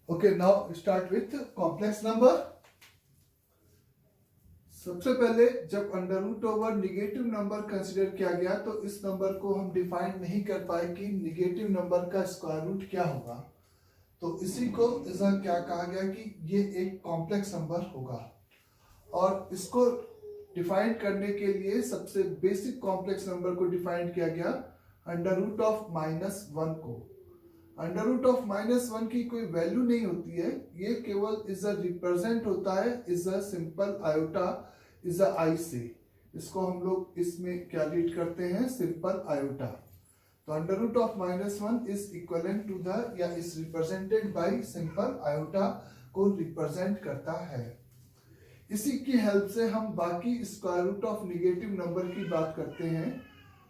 Okay, now start with complex number. सबसे पहले जब under root over negative number consider किया गया तो इस नंबर को हम डिफाइन नहीं कर पाए कि निगेटिव नंबर का स्क्वायर रूट क्या होगा। तो इसी को ऐसा क्या कहा गया कि ये एक कॉम्प्लेक्स नंबर होगा। और इसको डिफाइन करने के लिए सबसे बेसिक कॉम्प्लेक्स नंबर को डिफाइन किया गया अंडर रूट ऑफ -1 को। अंडर रूट ऑफ -1 की कोई वैल्यू नहीं होती है, ये केवल इज अ रिप्रेजेंट होता है is a simple iota is a i से। इसको हम लोग इसमें क्या रीड करते हैं, सिंपल आयोटा। तो under root of -1 is equivalent to the या is represented by simple iota को रिप्रेजेंट करता है। इसी की हेल्प से हम बाकी square root of negative number की बात करते हैं।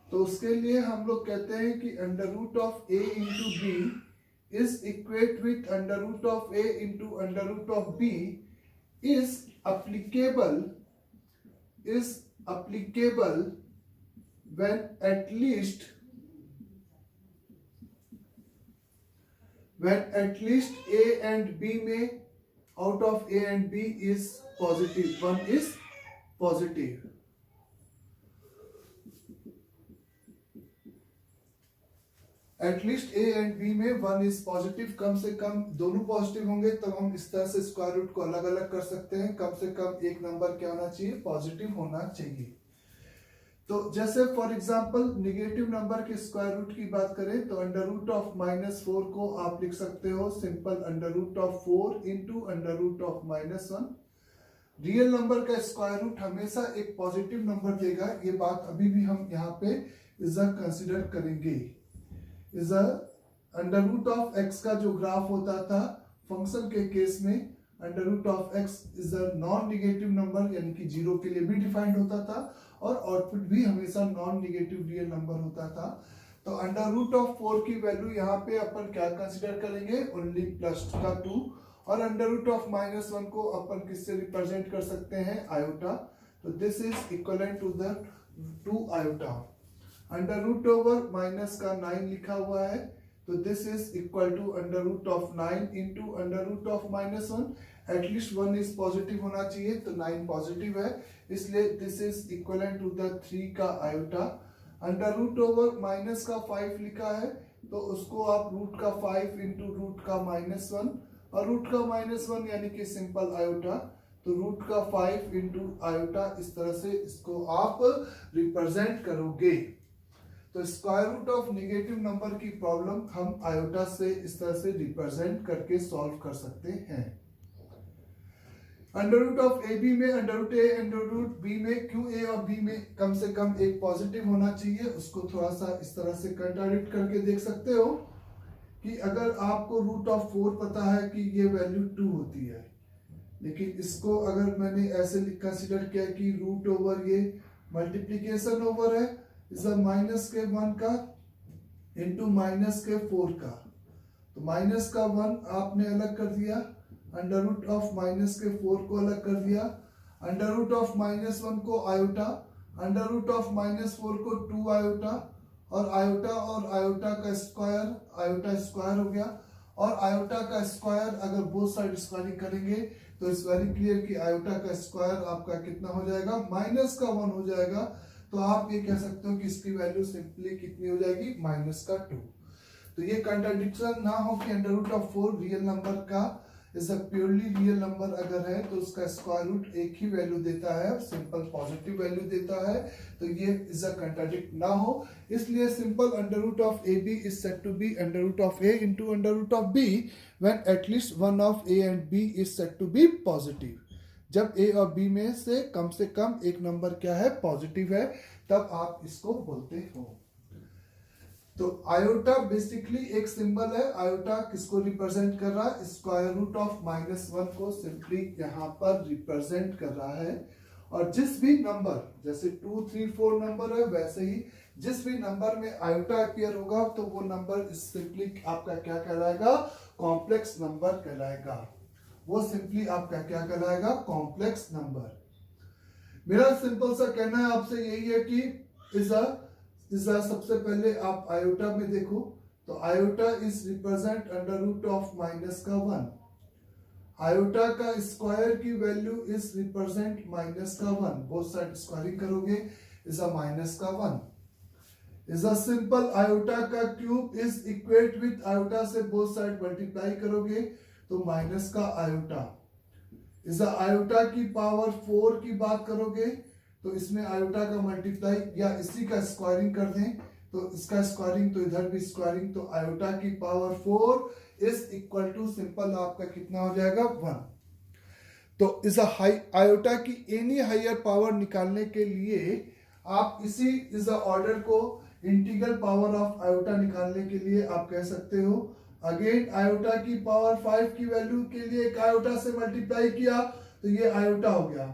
तो उसके लिए हम लोग कहते हैं कि under root of a into b is equate with under root of a into under root of b is applicable when at least a and b में out of a and b is positive, one is positive। At least a and b में one is positive, कम से कम दोनों positive होंगे तब हम इस तरह से स्क्वायर रूट को अलग अलग कर सकते हैं। कम से कम एक नंबर क्या होना चाहिए, पॉजिटिव होना चाहिए। तो जैसे फॉर एग्जांपल निगेटिव नंबर के स्क्वायर रूट की बात करें तो अंडर रूट ऑफ -4 को आप लिख सकते हो simple under root of 4 into under root of -1। Real number का स्क्वायर रूट हमेशा एक पॉजिटिव नंबर देगा, ये बात अभी भी हम यहाँ पे इज़ कंसिडर करेंगे। Is under root of x का जो ग्राफ होता था फंक्शन के केस में under root of x is a non negative number, यानी कि जीरो के लिए भी डिफाइंड होता था और आउटपुट भी हमेशा नॉन निगेटिव रियल नंबर होता था। तो अंडर रूट ऑफ 4 की वैल्यू यहाँ पे अपन क्या कंसिडर करेंगे, ओनली प्लस का 2। और अंडर रूट ऑफ -1 को अपन किससे रिप्रेजेंट कर सकते हैं, आयोटा। तो this is equivalent to the 2 iota. Under root over minus का 9 लिखा हुआ है तो this is equal to under root of 9 into under root of -1। At least 1 is positive होना चाहिए तो 9 पॉजिटिव है, इसलिए this is equivalent to the 3 का iota. Under root over minus का 5 लिखा है तो उसको आप रूट का 5 इंटू रूट का -1 और रूट का -1 यानी कि सिंपल आयोटा। तो रूट का 5 इंटू आयोटा, इस तरह से इसको आप रिप्रेजेंट करोगे। तो square root of negative number की प्रॉब्लम हम आयोटा से इस तरह से रिप्रेजेंट करके सॉल्व कर सकते हैं। Under root of a b में under root a under root b में क्यों ए और बी में कम से कम एक पॉजिटिव होना चाहिए, उसको थोड़ा सा इस तरह से कंट्राडिक्ट करके देख सकते हो कि अगर आपको रूट ऑफ 4 पता है कि ये वैल्यू 2 होती है, लेकिन इसको अगर मैंने ऐसे कंसिडर किया कि रूट ओवर ये मल्टीप्लीकेशन ओवर है इज माइनस के 1 का इंटू माइनस के 4 का, तो माइनस का 1 आपने अलग कर दिया, अंडर रूट ऑफ माइनस के 4 को अलग कर दिया, अंडर रूट ऑफ -1 को आयोटा, अंडर रूट ऑफ -4 को 2 आयोटा और आयोटा का स्क्वायर, आयोटा स्क्वायर हो गया। और आयोटा का स्क्वायर अगर बोथ साइड स्क्वायरिंग करेंगे तो इट्स वेरी क्लियर कि आयोटा का स्क्वायर आपका कितना हो जाएगा, माइनस का 1 हो जाएगा। तो आप ये कह सकते हो कि इसकी वैल्यू सिंपली कितनी हो जाएगी, माइनस का 2। तो ये कंट्राडिक्शन ना हो कि under root of 4 real number का is a purely real number अगर है तो उसका स्क्वायर रूट एक ही वैल्यू देता है, सिंपल पॉजिटिव वैल्यू देता है। तो ये इज अ कंट्राडिक्ट ना हो, इसलिए simple under root of a b is said to be under root of a into under root of b when at least one of a and b is said to be positive. जब a और B में से कम एक number क्या है, positive है, तब आप इसको बोलते हो। तो आयोटा बेसिकली एक सिंबल है। आयोटा किसको रिप्रेजेंट कर रहा है, स्क्वायर रूट ऑफ -1 को सिंपली यहाँ पर रिप्रेजेंट कर रहा है। और जिस भी नंबर, जैसे 2 3 4 नंबर है, वैसे ही जिस भी नंबर में आयोटा अपीयर होगा तो वो नंबर सिंपली आपका क्या कहलाएगा, कॉम्प्लेक्स नंबर कहलाएगा। वो सिंपली आपका क्या कहलाएगा, कॉम्प्लेक्स नंबर। मेरा सिंपल सा कहना है आपसे यही है कि इज़ सबसे पहले आप आयोटा में देखो तो iota is represent under root of minus का 1। आयोटा का स्क्वायर की वैल्यू इज रिप्रेजेंट माइनस का 1, बोथ साइड स्क्वायरिंग करोगे इज अ माइनस का 1, इज अ सिंपल आयोटा का cube is equate with iota से बोथ साइड मल्टीप्लाई करोगे तो माइनस का आयोटा, इज अ आयोटा की पावर 4 की बात करोगे तो इसमें आयोटा का मल्टीप्लाई या इसी का स्क्वायरिंग कर दें तो इसका स्क्वायरिंग तो इधर भी स्क्वायरिंग, तो आयोटा की power 4 is equal to simple आपका कितना हो जाएगा 1। तो इस आयोटा की एनी हायर पावर निकालने के लिए आप इसी इस ऑर्डर को इंटीग्रल पावर ऑफ आयोटा निकालने के लिए आप कह सकते हो अगेन आयोटा की पावर 5 की वैल्यू के लिए एक आयोटा से मल्टीप्लाई किया तो ये आयोटा हो गया,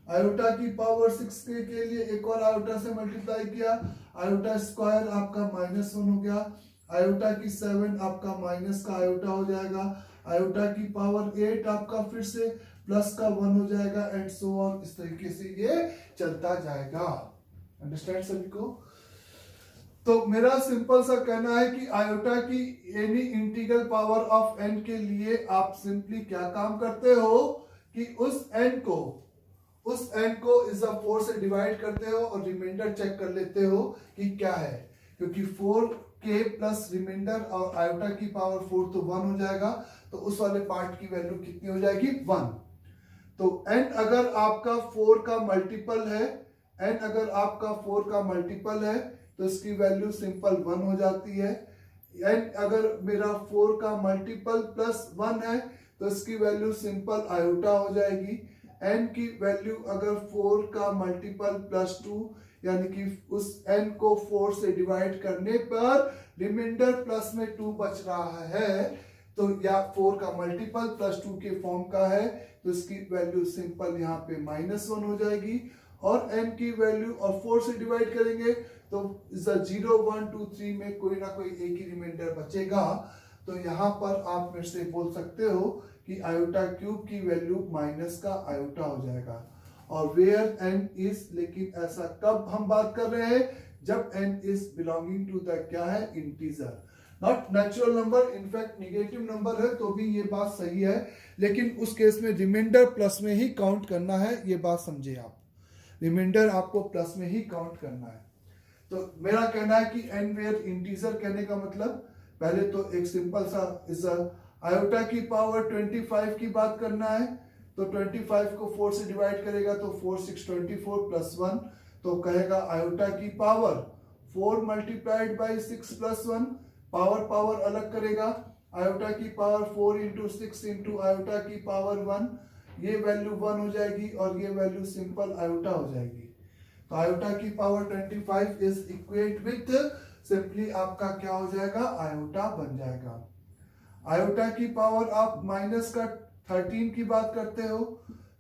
आयोटा की पावर 6 के लिए एक और आयोटा से मल्टीप्लाई किया, आयोटा स्क्वायर आपका -1 हो गया, आयोटा की 7 आपका माइनस का आयोटा हो जाएगा, आयोटा की पावर 8 आपका फिर से प्लस का 1 हो जाएगा एंड सो ऑन, इस तरीके से ये चलता जाएगा। अंडरस्टैंड सभी को? तो मेरा सिंपल सा कहना है कि आयोटा की any integral power of n के लिए आप सिंपली क्या काम करते हो कि उस n को इस 4 से डिवाइड करते हो और रिमाइंडर चेक कर लेते हो कि क्या है, क्योंकि 4k प्लस रिमाइंडर और आयोटा की पावर 4 तो 1 हो जाएगा, तो उस वाले पार्ट की वैल्यू कितनी हो जाएगी 1। तो n अगर आपका 4 का मल्टीपल है, n अगर आपका 4 का मल्टीपल है तो इसकी वैल्यू सिंपल 1 हो जाती है, n अगर मेरा 4 का मल्टीपल प्लस 1 है तो इसकी वैल्यू सिंपल आयोटा हो जाएगी, n की वैल्यू अगर 4 का मल्टीपल प्लस 2 यानी कि उस n को 4 से डिवाइड करने पर रिमाइंडर प्लस में 2 बच रहा है तो या 4 का मल्टीपल प्लस 2 के फॉर्म का है तो इसकी वैल्यू सिंपल यहाँ पे -1 हो जाएगी, और n की वैल्यू और 4 से डिवाइड करेंगे तो 0 1 2 3 में कोई ना कोई एक ही रिमाइंडर बचेगा, तो यहाँ पर आप मेरे से बोल सकते हो कि आयोटा क्यूब की वैल्यू माइनस का आयोटा हो जाएगा, और वेयर n इज, लेकिन ऐसा कब हम बात कर रहे हैं जब n is belonging to the क्या है integer, not natural number, in fact negative number है तो भी ये बात सही है, लेकिन उस केस में रिमाइंडर प्लस में ही काउंट करना है, ये बात समझे आप, रिमाइंडर आपको प्लस में ही काउंट करना है। तो मेरा कहना है कि n वेयर इंटीजर कहने का मतलब पहले तो एक सिंपल सा इस आयोटा की पावर 25 की बात करना है, तो 25 को 4 से डिवाइड करेगा तो 4 6 24 प्लस 1, तो कहेगा आयोटा की power 4 multiplied by 6 plus 1, power अलग करेगा, आयोटा की पावर 4 इंटू 6 इंटू आयोटा की पावर 1, ये वैल्यू 1 हो जाएगी और ये वैल्यू सिंपल आयोटा हो जाएगी। तो आयोटा की power 25 is equate with simply आपका क्या हो जाएगा आयोटा बन जाएगा। आयोटा की पावर आप माइनस का 13 की बात करते हो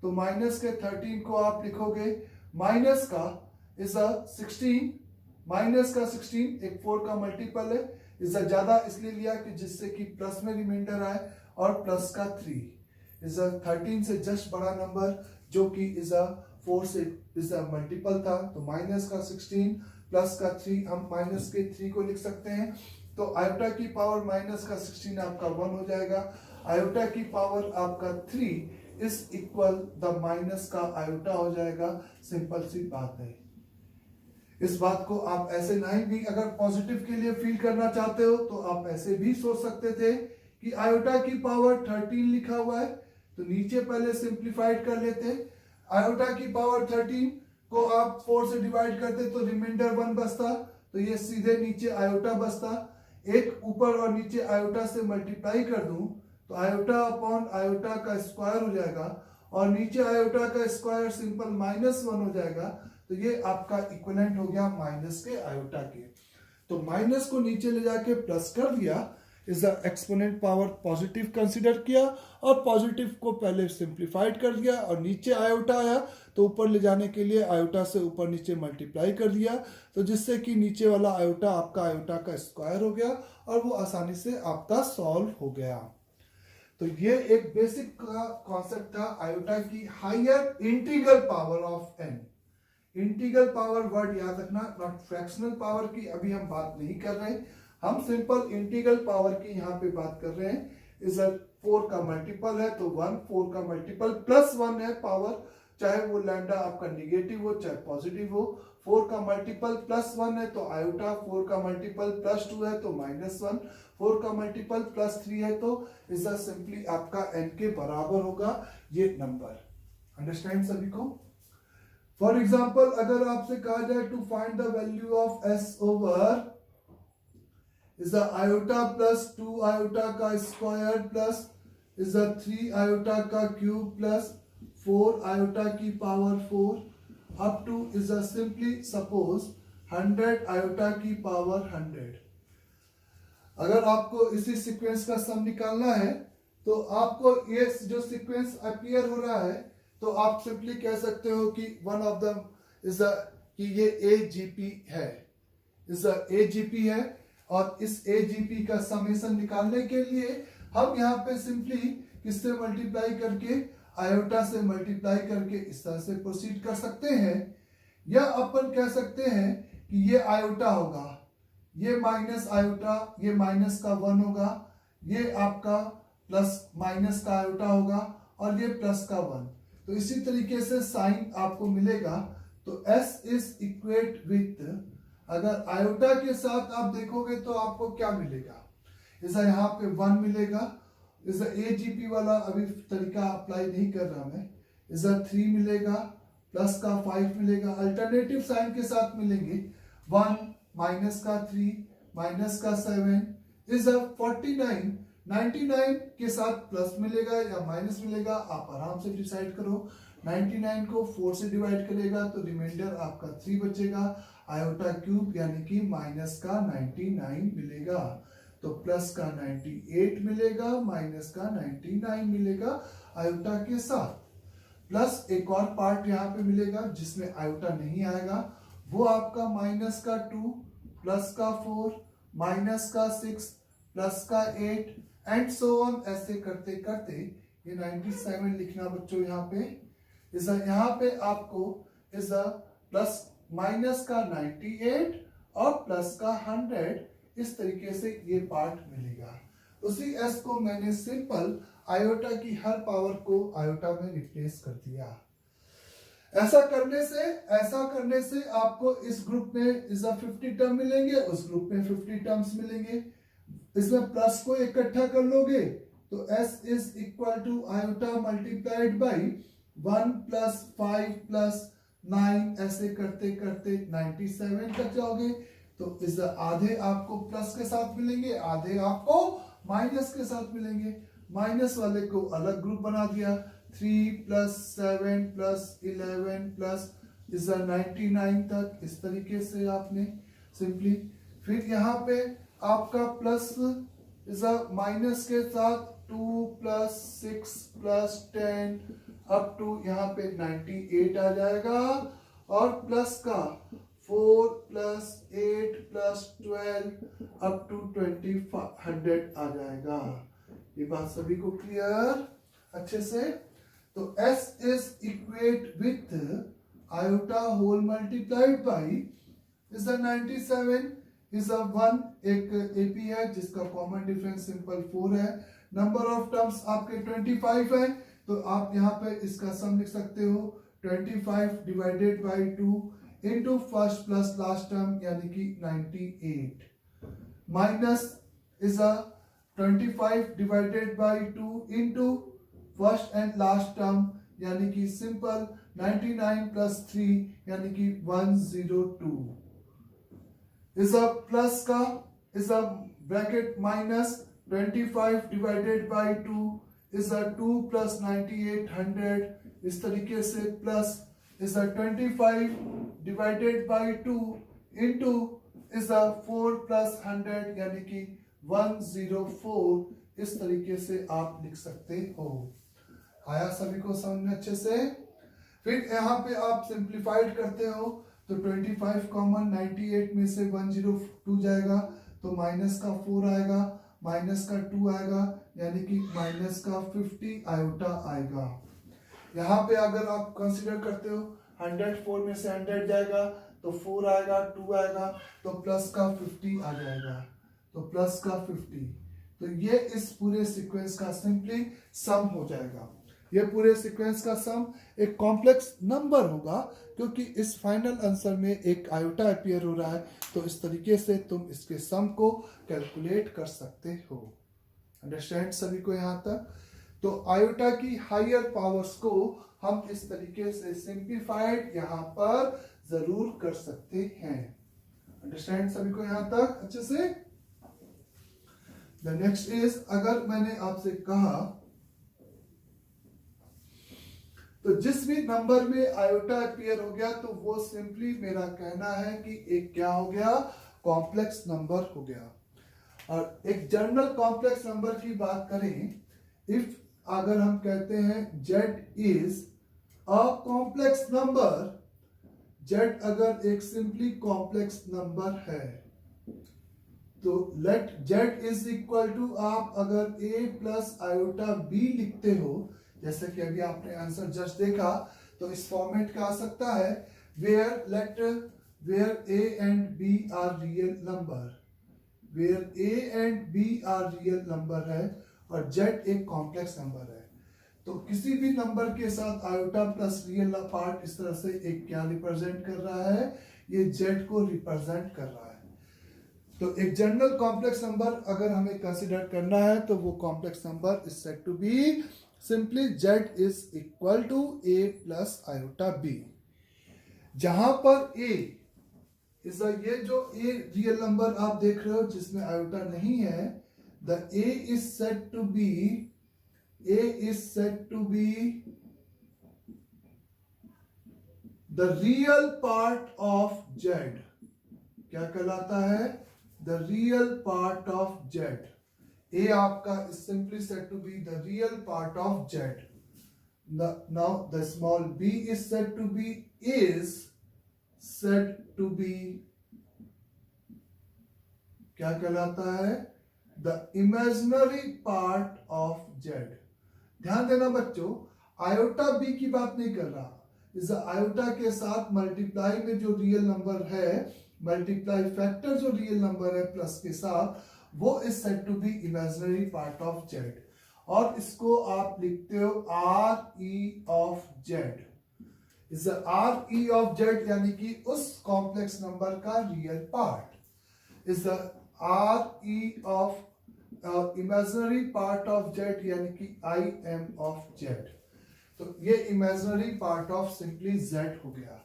तो माइनस के 13 को आप लिखोगे माइनस का इज 16, माइनस का 16 एक 4 का मल्टीपल है, इज ज्यादा इसलिए लिया कि जिससे कि प्लस में रिमाइंडर आए, और प्लस का 3 इज 13 से जस्ट बड़ा नंबर जो कि इज 4 से इज मल्टीपल था, तो माइनस का 16 प्लस का 3 हम माइनस के 3 को लिख सकते हैं, तो आयोटा की पावर माइनस का 16 आपका 1 हो जाएगा, आयोटा की पावर आपका 3 इज इक्वल द माइनस का आयोटा हो जाएगा। सिंपल सी बात है। इस बात को आप ऐसे नहीं भी अगर पॉजिटिव के लिए फील करना चाहते हो तो आप ऐसे भी सोच सकते थे कि आयोटा की पावर 13 लिखा हुआ है तो नीचे पहले सिंप्लीफाइड कर लेते, आयोटा की पावर 13 को आप 4 से डिवाइड करते तो रिमाइंडर 1 बचता, तो ये सीधे नीचे आयोटा बचता, एक ऊपर और नीचे आयोटा से मल्टीप्लाई कर दूं तो आयोटा अपॉन आयोटा का स्क्वायर हो जाएगा, और नीचे आयोटा का स्क्वायर सिंपल -1 हो जाएगा, तो ये आपका इक्विवेलेंट हो गया माइनस के आयोटा के। तो माइनस को नीचे ले जाके प्लस कर दिया, is the exponent power positive consider किया और पॉजिटिव को पहले सिंप्लीफाइड कर दिया, और नीचे आयोटा आया तो ऊपर ले जाने के लिए आयोटा से ऊपर नीचे मल्टीप्लाई कर दिया, तो जिससे कि नीचे वाला आयोटा आपका आयोटा का स्क्वायर हो गया और वो आसानी से आपका सॉल्व हो गया। तो ये एक बेसिक का कॉन्सेप्ट था आयोटा की higher integral power of n। Integral power word याद रखना, नॉट फ्रैक्शनल पावर की अभी हम बात नहीं कर रहे, हम सिंपल इंटीग्रल पावर की यहाँ पे बात कर रहे हैं। इज अ 4 का मल्टीपल है तो 1, 4 का मल्टीपल प्लस 1 है पावर, चाहे वो लैम्डा आपका निगेटिव हो चाहे पॉजिटिव हो। 4 का मल्टीपल प्लस 1 है तो आयोटा, 4 का मल्टीपल प्लस 2 है तो -1, 4 का मल्टीपल प्लस 3 है तो इज सिंपली आपका n के बराबर होगा ये नंबर। अंडरस्टैंड सभी को? फॉर एग्जाम्पल अगर आपसे कहा जाए to find the value of s over is the iota plus 2 iota का स्क्वायर प्लस is the 3 iota का क्यूब प्लस 4 iota की power 4 up to is the simply suppose 100 iota की पावर 100। अगर आपको इसी सीक्वेंस का सम निकालना है तो आपको ये जो सीक्वेंस अपीयर हो रहा है तो आप सिंपली कह सकते हो कि वन ऑफ द इज कि ये AGP है, इज AGP है। और इस AGP का समेशन निकालने के लिए हम यहाँ पे सिंपली किससे मल्टीप्लाई करके, आयोटा से मल्टीप्लाई करके इस तरह से प्रोसीड कर सकते हैं। या अपन कह सकते हैं कि ये आयोटा होगा, ये माइनस आयोटा, ये माइनस का 1 होगा, ये आपका प्लस माइनस का आयोटा होगा और ये प्लस का 1। तो इसी तरीके से साइन आपको मिलेगा। तो S इज इक्वेट विथ, अगर आयोटा के साथ आप देखोगे तो आपको क्या मिलेगा, ऐसा यहाँ पे 1 मिलेगा। इस AGP वाला अभी तरीका अप्लाई नहीं कर रहा मैं। इस 3 मिलेगा, प्लस का 5 मिलेगा, अल्टरनेटिव साइन के साथ मिलेंगे 1 माइनस का 3 माइनस का 7 इज 49। 99 के साथ प्लस मिलेगा या माइनस मिलेगा आप आराम से डिसाइड करो। 99 को 4 से डिवाइड करेगा तो रिमाइंडर आपका 3 बचेगा, आयोटा क्यूब यानी कि माइनस का 99 मिलेगा। तो प्लस का 98 मिलेगा, माइनस का 99 मिलेगा आयोटा के साथ। प्लस एक और पार्ट यहाँ पे मिलेगा जिसमें आयोटा नहीं आएगा, वो आपका माइनस का 2 प्लस का 4 माइनस का 6 प्लस का 8 एंड सो ऑन। ऐसे करते करते ये 97 लिखना बच्चों यहाँ पे। इस यहाँ पे आपको इस प्लस माइनस का 98 और प्लस का 100 इस तरीके से ये पार्ट मिलेगा। उसी s को मैंने सिंपल आयोटा की हर पावर को आयोटा में रिप्लेस कर दिया। ऐसा करने से आपको इस ग्रुप में इस 50 टर्म मिलेंगे, उस ग्रुप में 50 टर्म्स मिलेंगे। इसमें प्लस को इकट्ठा कर लोगे तो s is equal to iota multiplied by 1 plus 5 plus 9, ऐसे करते करते 97 तक जाओगे। तो इस आधे आपको प्लस के साथ मिलेंगे, आधे आपको माइनस के साथ मिलेंगे। माइनस वाले को अलग ग्रुप बना दिया, 3 प्लस 7 प्लस 11 प्लस इस 99 तक। इस तरीके से आपने सिंपली, फिर यहाँ पे आपका प्लस इस माइनस के साथ 2 प्लस 6 प्लस 10 अप टू यहाँ पे 98 आ जाएगा और प्लस का 4 प्लस 8 प्लस 12 अप टू 100 आ जाएगा। ये बात सभी को क्लियर अच्छे से? तो S is equate with iota whole multiplied by is 97 is 1, एक AP है जिसका कॉमन डिफरेंस सिंपल 4 है। नंबर ऑफ टर्म्स आपके 25 है तो आप यहाँ पे इसका सम लिख सकते हो 25 divided by 2 into first plus last term यानी कि 98 minus is 25 divided by 2 into first and last term यानी कि सिंपल 99 प्लस 3 यानी कि 102 इज प्लस का is bracket minus 25 divided by 2 is 2 plus 98 100। इस तरीके से plus is 25 divided by 2 into is 4 plus 100 यानी कि 104। इस तरीके से आप लिख सकते हो। आया सभी को समझ में अच्छे से? फिर यहाँ पे आप सिंप्लीफाइड करते हो तो 25 कॉमन 98 में से 102 जाएगा तो माइनस का 4 आएगा, माइनस का 2 आएगा यानी कि माइनस का 50 आयोटा आएगा। यहाँ पे अगर आप कंसीडर करते हो 104 में से 100 जाएगा तो 4 आएगा, 2 आएगा तो प्लस का 50 आ जाएगा। तो प्लस का 50 तो ये इस पूरे सीक्वेंस का सिंपली सम हो जाएगा। ये पूरे सीक्वेंस का सम एक कॉम्प्लेक्स नंबर होगा, क्योंकि इस फाइनल आंसर में एक आयोटा अपीयर हो रहा है। तो इस तरीके से तुम इसके सम को कैलकुलेट कर सकते हो। अंडरस्टैंड सभी को यहाँ तक? तो आयोटा की हायर पावर्स को हम इस तरीके से सिंप्लीफाइड यहाँ पर जरूर कर सकते हैं। अंडरस्टैंड सभी को यहाँ तक अच्छे से? द नेक्स्ट इज, अगर मैंने आपसे कहा तो जिस भी नंबर में आयोटा अपीयर हो गया तो वो सिंपली मेरा कहना है कि एक क्या हो गया, कॉम्प्लेक्स नंबर हो गया। और एक जनरल कॉम्प्लेक्स नंबर की बात करें, इफ अगर हम कहते हैं z is a complex number, z अगर एक सिंपली कॉम्प्लेक्स नंबर है तो let z is equal to, आप अगर a प्लस आयोटा b लिखते हो, जैसे कि अभी आपने आंसर जस्ट देखा, तो इस फॉर्मेट का आ सकता है where a and b are real number, where a and b are real number है और z एक कॉम्प्लेक्स नंबर है। तो किसी भी नंबर के साथ आयोटा प्लस रियल पार्ट इस तरह से एक क्या रिप्रेजेंट कर रहा है, ये z को रिप्रेजेंट कर रहा है। तो एक जनरल कॉम्प्लेक्स नंबर अगर हमें कंसीडर करना है तो वो complex number is said to be simply z is equal to a plus iota b, जहां पर a इज ये जो a रियल नंबर आप देख रहे हो जिसमें आयोटा नहीं है, the a is said to be the real part of z। क्या कहलाता है? The real part of z। a आपका is simply said to be the real part of z. Now the small b is said to be क्या कहलाता है? The imaginary part of z। ध्यान देना बच्चों, आयोटा b की बात नहीं कर रहा। इस आयोटा के साथ मल्टीप्लाई में जो रियल नंबर है, मल्टीप्लाई फैक्टर जो रियल नंबर है प्लस के साथ, वो is said to be imaginary part of z। और इसको आप लिखते हो r e of z. Is r e of z यानी कि उस कॉम्प्लेक्स नंबर का real part. Is r e of imaginary part of z यानी कि आई एम ऑफ जेड। तो ये imaginary part of simply z हो गया।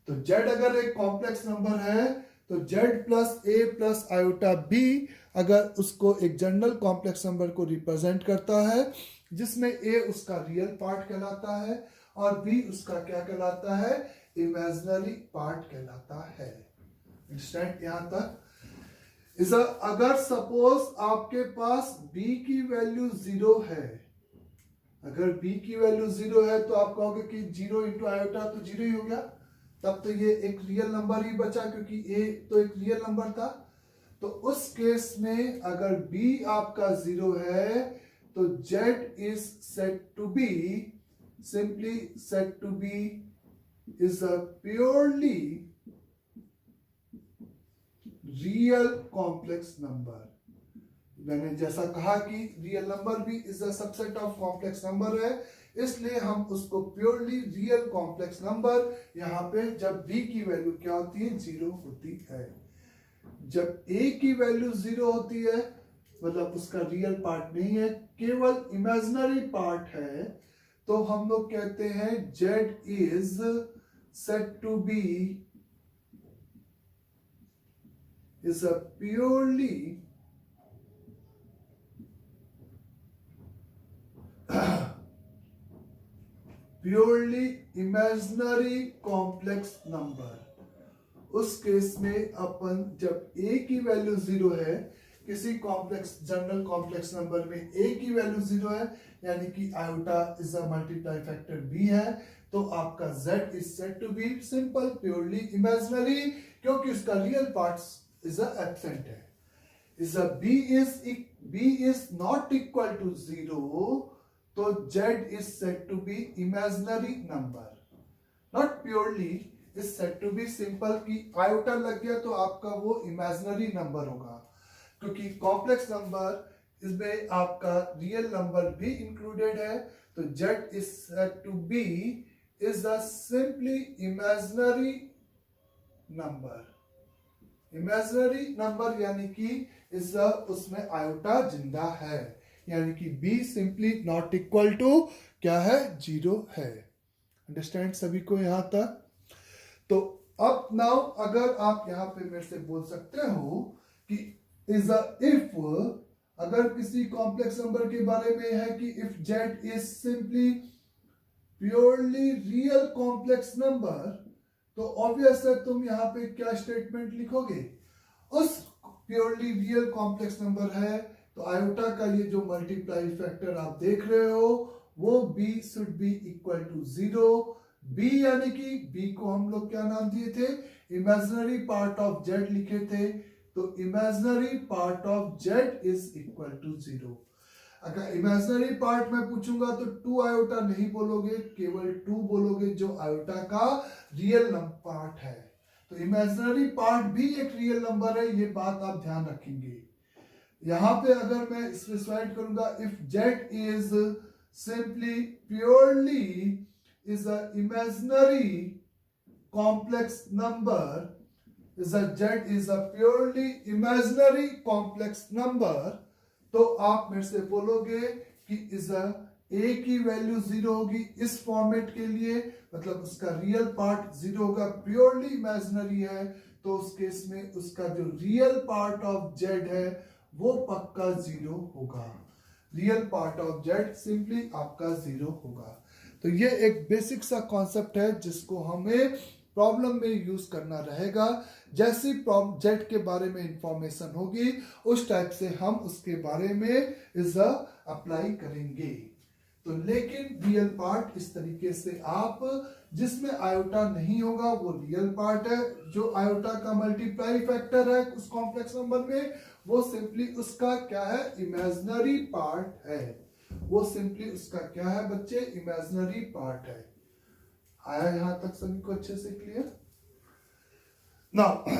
तो जेड अगर एक कॉम्प्लेक्स नंबर है तो जेड प्लस ए प्लस आयोटा बी अगर उसको एक जनरल कॉम्प्लेक्स नंबर को रिप्रेजेंट करता है, जिसमें ए उसका रियल पार्ट कहलाता है और बी उसका क्या कहलाता है, इमेजिनरी पार्ट कहलाता है। अंडरस्टैंड यहां तक? इस अगर सपोज आपके पास b की वैल्यू 0 है, अगर b की वैल्यू 0 है तो आप कहोगे कि 0 इंटू आयोटा तो 0 ही हो गया, तब तो ये एक रियल नंबर ही बचा क्योंकि a तो एक रियल नंबर था। तो उस केस में अगर b आपका 0 है तो z is said to be simply said to be is a purely real complex number. मैंने जैसा कहा कि रियल नंबर भी is a subset of complex number है, इसलिए हम उसको प्योरली रियल कॉम्प्लेक्स नंबर, यहाँ पे जब b की वैल्यू क्या होती है, 0 होती है। जब a की वैल्यू 0 होती है मतलब उसका रियल पार्ट नहीं है, केवल इमेजिनरी पार्ट है, तो हम लोग कहते हैं z is said to be is a purely imaginary complex number। उस केस में अपन जब a की वैल्यू 0 है, किसी कॉम्प्लेक्स जनरल कॉम्प्लेक्स नंबर में a की वैल्यू 0 है यानी कि iota is a multiply factor b है, तो आपका z is said to be simple purely imaginary, क्योंकि उसका real part is a absent है। is a b is not equal to 0, तो z is said to be imaginary number, not purely is said to be simple कि iota लग गया तो आपका वो imaginary number होगा, क्योंकि कॉम्प्लेक्स नंबर इसमें आपका रियल नंबर भी इंक्लूडेड है, तो z is said to be is a simply imaginary number. Imaginary number यानी कि इस उसमें आयोटा जिंदा है, यानी कि b simply not equal to क्या है, 0 है। अंडरस्टैंड सभी को यहां तक? तो अब नाउ अगर आप यहां पे मेरे से बोल सकते हो कि इज इफ, अगर किसी कॉम्प्लेक्स नंबर के बारे में है कि if z is simply purely real complex number, तो ऑब्वियस है तुम यहाँ पे क्या स्टेटमेंट लिखोगे, उस प्योरली रियल कॉम्प्लेक्स नंबर है तो आयोटा का ये जो मल्टीप्लाई फैक्टर आप देख रहे हो वो b should be equal to 0। b यानी कि b को हम लोग क्या नाम दिए थे, इमेजिनरी पार्ट ऑफ z लिखे थे, तो imaginary part of z is equal to 0। अगर इमेजिनरी पार्ट में पूछूंगा तो 2 आयोटा नहीं बोलोगे, केवल 2 बोलोगे जो आयोटा का रियल पार्ट है। तो इमेजिनरी पार्ट भी एक रियल नंबर है, ये बात आप ध्यान रखेंगे। यहां पे अगर मैं स्पेसिफाइड करूंगा if z is simply purely is a imaginary complex number, z is a purely imaginary complex number, तो आप मेरे से बोलोगे कि इज a की वैल्यू 0 होगी इस फॉर्मेट के लिए, मतलब उसका रियल पार्ट 0 होगा, प्योरली इमेजिनरी है, तो उस केस में उसका जो रियल पार्ट ऑफ z है वो पक्का 0 होगा। Real part of z simply आपका 0 होगा। तो ये एक बेसिक सा कॉन्सेप्ट है जिसको हमें प्रॉब्लम में यूज करना रहेगा। जैसी जेड के बारे में इंफॉर्मेशन होगी उस टाइप से हम उसके बारे में इज अप्लाई करेंगे। तो लेकिन रियल पार्ट इस तरीके से आप, जिसमें आयोटा नहीं होगा वो रियल पार्ट है, जो आयोटा का मल्टीप्लाई फैक्टर है उस कॉम्प्लेक्स नंबर में वो सिंपली उसका क्या है, इमेजिनरी पार्ट है। वो सिंपली उसका क्या है बच्चे, इमेजिनरी पार्ट है। आया यहां तक सभी को अच्छे से क्लियर? नाउ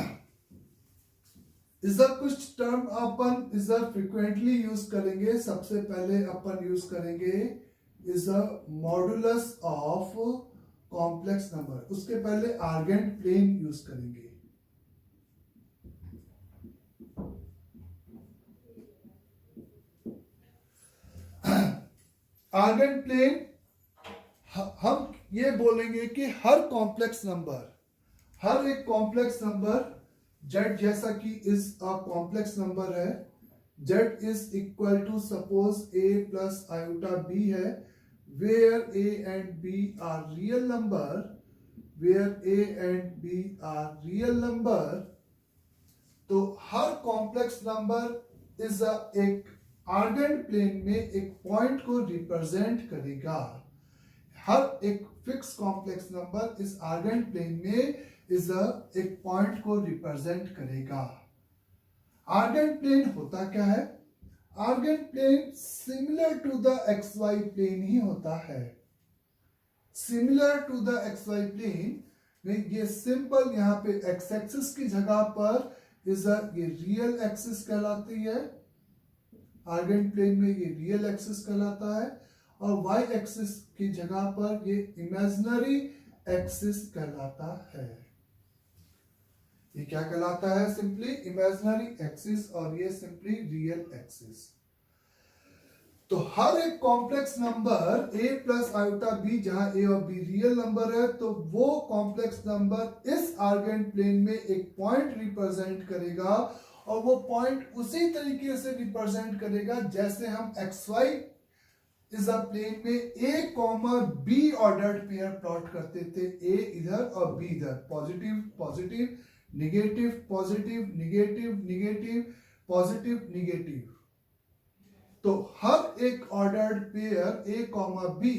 इधर कुछ टर्म अपन इधर फ्रीक्वेंटली यूज करेंगे। सबसे पहले अपन यूज करेंगे is a modulus of complex number. उसके पहले आर्गेंट प्लेन यूज करेंगे। आर्गेंट प्लेन हम ये बोलेंगे कि हर कॉम्प्लेक्स नंबर, हर एक कॉम्प्लेक्स नंबर z जैसा कि इज अ कॉम्प्लेक्स नंबर है, z is equal to suppose a plus iota b है, where a and b are real number, where a and b are real number. तो हर complex number is एक Argand plane में एक point को represent करेगा। हर एक फिक्स कॉम्प्लेक्स नंबर इस आर्गेंट प्लेन में इस एक पॉइंट को रिप्रेजेंट करेगा। आर्गेंट प्लेन होता क्या है? Argand plane similar to the XY plane ही होता है। Similar to the XY plane में ये सिंपल यहाँ पे x एक्सिस की जगह पर इस ये रियल एक्सिस कहलाती है। आर्गेंट प्लेन में ये रियल एक्सिस कहलाता है और y एक्सिस की जगह पर ये इमेजिनरी एक्सिस कहलाता है। ये क्या कहलाता है? सिंपली इमेजिनरी एक्सिस और ये सिंपली रियल एक्सिस। तो हर एक complex number a plus iota b, जहां a और b रियल नंबर है, तो वो कॉम्प्लेक्स नंबर इस आर्गेंट प्लेन में एक पॉइंट रिप्रेजेंट करेगा और वो पॉइंट उसी तरीके से रिप्रेजेंट करेगा जैसे हम XY इस प्लेन में a comma b ordered pair plot करते थे। a इधर और b इधर, positive positive negative positive negative negative positive negative. तो हर एक ordered pair a comma b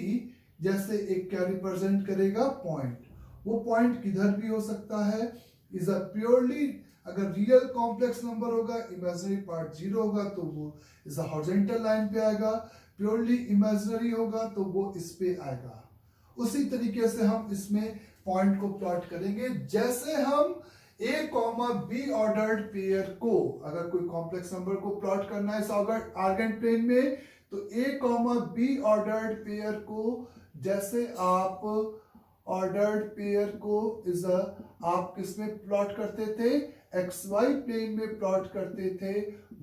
जैसे एक क्या रिप्रेजेंट करेगा, पॉइंट। वो पॉइंट किधर भी हो सकता है। इज अ प्योरली, अगर रियल कॉम्प्लेक्स नंबर होगा, इमेजिनरी पार्ट 0 होगा तो वो इज अ हॉरिजॉन्टल लाइन पे आएगा। प्योरली इमेजिनरी होगा तो वो इस पे आएगा। उसी तरीके से हम इसमें पॉइंट को प्लॉट करेंगे जैसे हम ए कॉमा बी ऑर्डर्ड पेयर को, अगर कोई कॉम्प्लेक्स नंबर को प्लॉट करना है इस आर्गेंट प्लेन में, तो ए कॉमा बी ऑर्डर्ड पेयर को, जैसे आप ऑर्डर्ड पेयर को आप किसमें प्लॉट करते थे, एक्स वाई प्लेन में प्लॉट करते थे,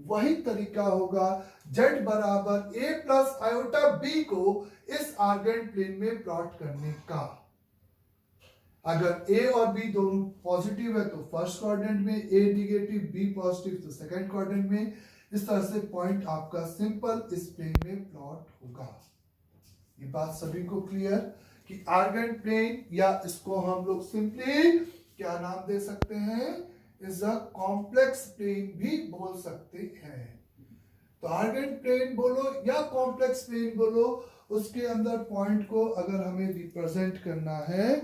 वही तरीका होगा z बराबर a प्लस आयोटा b को इस आर्गेंट प्लेन में प्लॉट करने का। अगर a और b दोनों पॉजिटिव है तो फर्स्ट क्वाड्रेंट में, a निगेटिव b पॉजिटिव तो सेकंड क्वाड्रेंट में। इस तरह से पॉइंट आपका सिंपल इस प्लेन में प्लॉट होगा। ये बात सभी को क्लियर कि आर्गेंट प्लेन, या इसको हम लोग सिंपली क्या नाम दे सकते हैं, इज अ कॉम्प्लेक्स प्लेन भी बोल सकते हैं। तो आर्गेंट प्लेन बोलो या कॉम्प्लेक्स प्लेन बोलो, उसके अंदर पॉइंट को अगर हमें रिप्रेजेंट करना है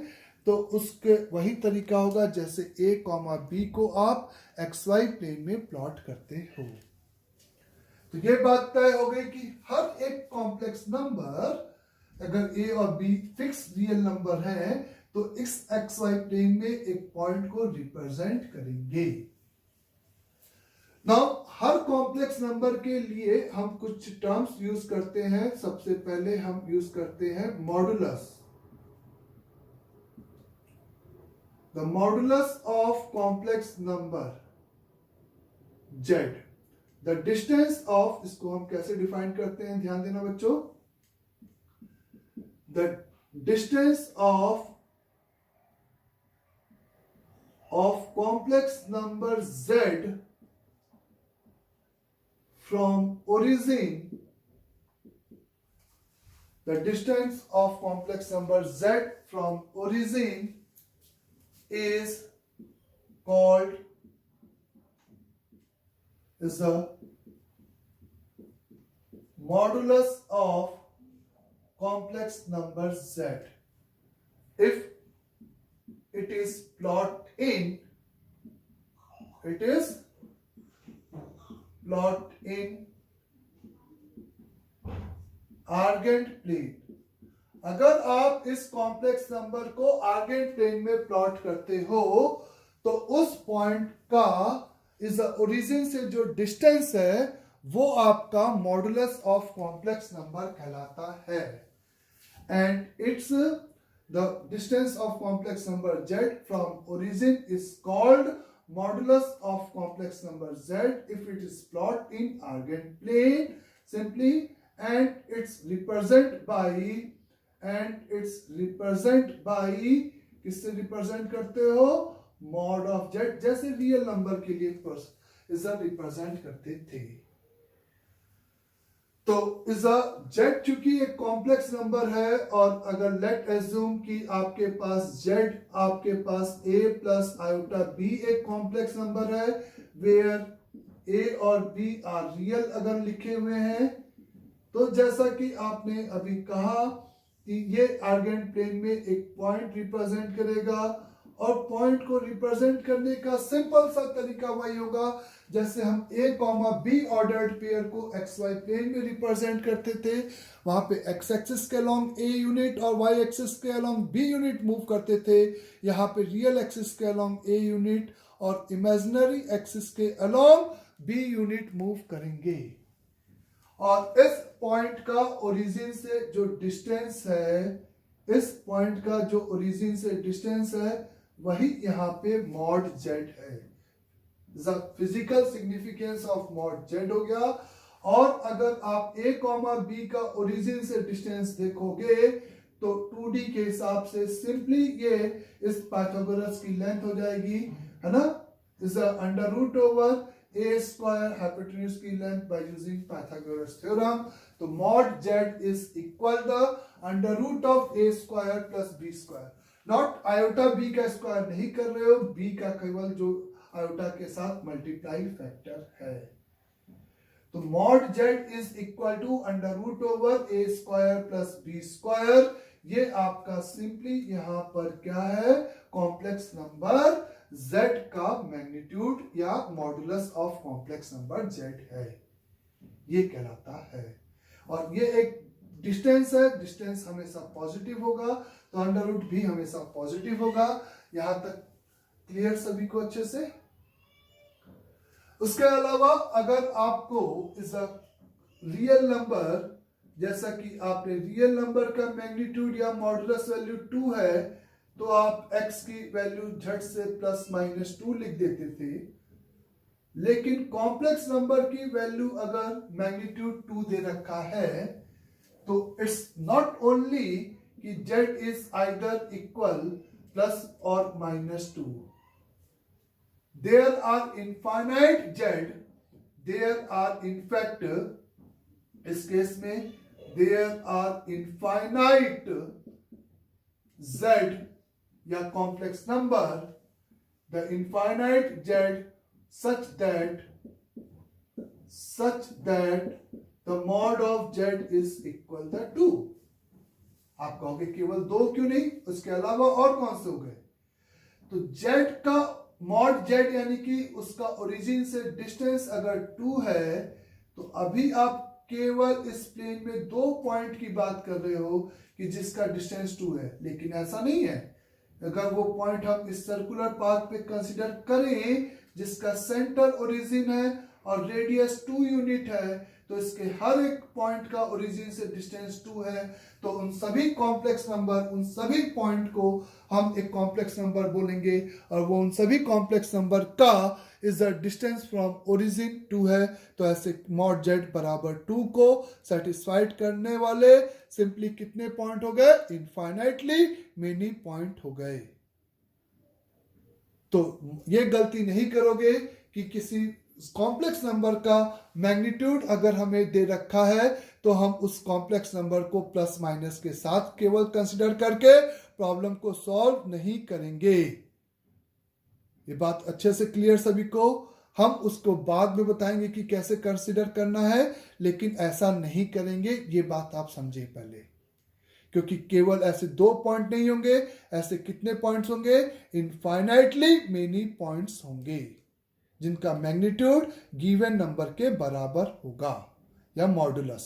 तो उसके वही तरीका होगा जैसे a कॉमा b को आप xy प्लेन में प्लॉट करते हो। तो ये बात तय हो गई कि हर एक कॉम्प्लेक्स नंबर, अगर a और b फिक्स रियल नंबर है तो इस xy प्लेन में एक पॉइंट को रिप्रेजेंट करेंगे। नाउ हर कॉम्प्लेक्स नंबर के लिए हम कुछ टर्म्स यूज करते हैं। सबसे पहले हम यूज करते हैं modulus. The modulus of complex number z, the distance of, इसको हम कैसे डिफाइन करते हैं, ध्यान देना बच्चों, the distance of complex number z from origin, the distance of complex number z from origin is called, is the modulus of complex number z. If it is plot in, it is plot in Argand plane. अगर आप इस complex number को Argand plane में plot करते हो तो उस point का इस ओरिजिन से जो डिस्टेंस है वो आपका मॉडुलस ऑफ कॉम्प्लेक्स नंबर कहलाता है। And it's the distance of complex number z from origin is called modulus of complex number z if it is plot in argand plane simply, and it's represent by किससे represent करते हो, mod of z, जैसे real number के लिए इसे represent करते थे। तो इज अ जेड चूंकि एक कॉम्प्लेक्स नंबर है, और अगर लेट एज्यूम कि आपके पास जेड, आपके पास a प्लस आयोटा b एक कॉम्प्लेक्स नंबर है, वेयर a और b आर रियल अगर लिखे हुए हैं, तो जैसा कि आपने अभी कहा कि ये आर्गेंट प्लेन में एक पॉइंट रिप्रेजेंट करेगा, और पॉइंट को रिप्रेजेंट करने का सिंपल सा तरीका वही होगा जैसे हम a comma b ordered pair को xy प्लेन में रिप्रेजेंट करते थे। वहां पे x एक्सिस के अलोंग a यूनिट और y एक्सिस के अलोंग b यूनिट मूव करते थे। यहाँ पे रियल एक्सिस के अलोंग a यूनिट और इमेजिनरी एक्सिस के अलोंग b यूनिट मूव करेंगे। और इस पॉइंट का ओरिजिन से जो डिस्टेंस है, इस पॉइंट का जो ओरिजिन से डिस्टेंस है वही यहाँ पे मॉड z है। Physical significance of mod z हो गया। और अगर आप a कॉमा b का ओरिजिन से डिस्टेंस देखोगे तो 2D के हिसाब से सिंपली ये इस पाइथागोरस की लेंथ हो जाएगी, है ना, is under root over a square hypotenuse की length by using Pythagoras theorem. तो mod z is equal the under root of a square plus b square. Not iota b का स्क्वायर नहीं कर रहे हो, b का केवल जो आयोटा के साथ मल्टीप्लाई फैक्टर है। तो mod z is equal to under root over a square plus b square. ये आपका सिंपली यहां पर क्या है, कॉम्प्लेक्स नंबर z का मैग्नीट्यूड या modulus of complex number z है, ये कहलाता है। और ये एक डिस्टेंस है, डिस्टेंस हमेशा पॉजिटिव होगा, तो अंडर रूट भी हमेशा पॉजिटिव होगा। यहां तक क्लियर सभी को अच्छे से? उसके अलावा अगर आपको इस रियल नंबर, जैसा कि आपने रियल नंबर का मैग्नीट्यूड या मॉडुलस वैल्यू 2 है, तो आप x की वैल्यू झट से +-2 लिख देते थे। लेकिन कॉम्प्लेक्स नंबर की वैल्यू अगर मैग्नीट्यूड 2 दे रखा है, तो इट्स नॉट ओनली कि z is either equal plus और -2. There are infinite z, there are in fact, इस केस में there are infinite z या complex number, the infinite z such that the mod of z is equal to 2. आप कहोगे केवल 2 क्यों नहीं, उसके अलावा और कौन से हो गए? तो z का मॉड z यानी कि उसका ओरिजिन से डिस्टेंस अगर 2 है, तो अभी आप केवल इस प्लेन में 2 पॉइंट की बात कर रहे हो कि जिसका डिस्टेंस 2 है, लेकिन ऐसा नहीं है। अगर वो पॉइंट हम इस सर्कुलर पाथ पे कंसीडर करें जिसका सेंटर ओरिजिन है और रेडियस 2 यूनिट है, तो इसके हर एक पॉइंट का ओरिजिन से डिस्टेंस 2 है, तो उन सभी कॉम्प्लेक्स नंबर, उन सभी पॉइंट को हम एक कॉम्प्लेक्स नंबर बोलेंगे, और वो उन सभी कॉम्प्लेक्स नंबर का is the distance from origin 2 है। तो ऐसे मॉड जेड बराबर 2 को सेटिस्फाइड करने वाले सिंपली कितने पॉइंट हो गए? इनफाइनाइटली मेनी पॉइंट हो गए। तो ये गलती नहीं करोगे कि किसी कॉम्प्लेक्स नंबर का मैग्नीट्यूड अगर हमें दे रखा है तो हम उस कॉम्प्लेक्स नंबर को प्लस माइनस के साथ केवल कंसीडर करके प्रॉब्लम को सॉल्व नहीं करेंगे। ये बात अच्छे से क्लियर सभी को? हम उसको बाद में बताएंगे कि कैसे कंसीडर करना है, लेकिन ऐसा नहीं करेंगे, ये बात आप समझे पहले। क्योंकि केवल ऐसे 2 पॉइंट नहीं होंगे, ऐसे कितने पॉइंट्स होंगे? इनफाइनाइटली मेनी पॉइंट्स होंगे जिनका मैग्नीट्यूड गिवन नंबर के बराबर होगा या मॉडुलस।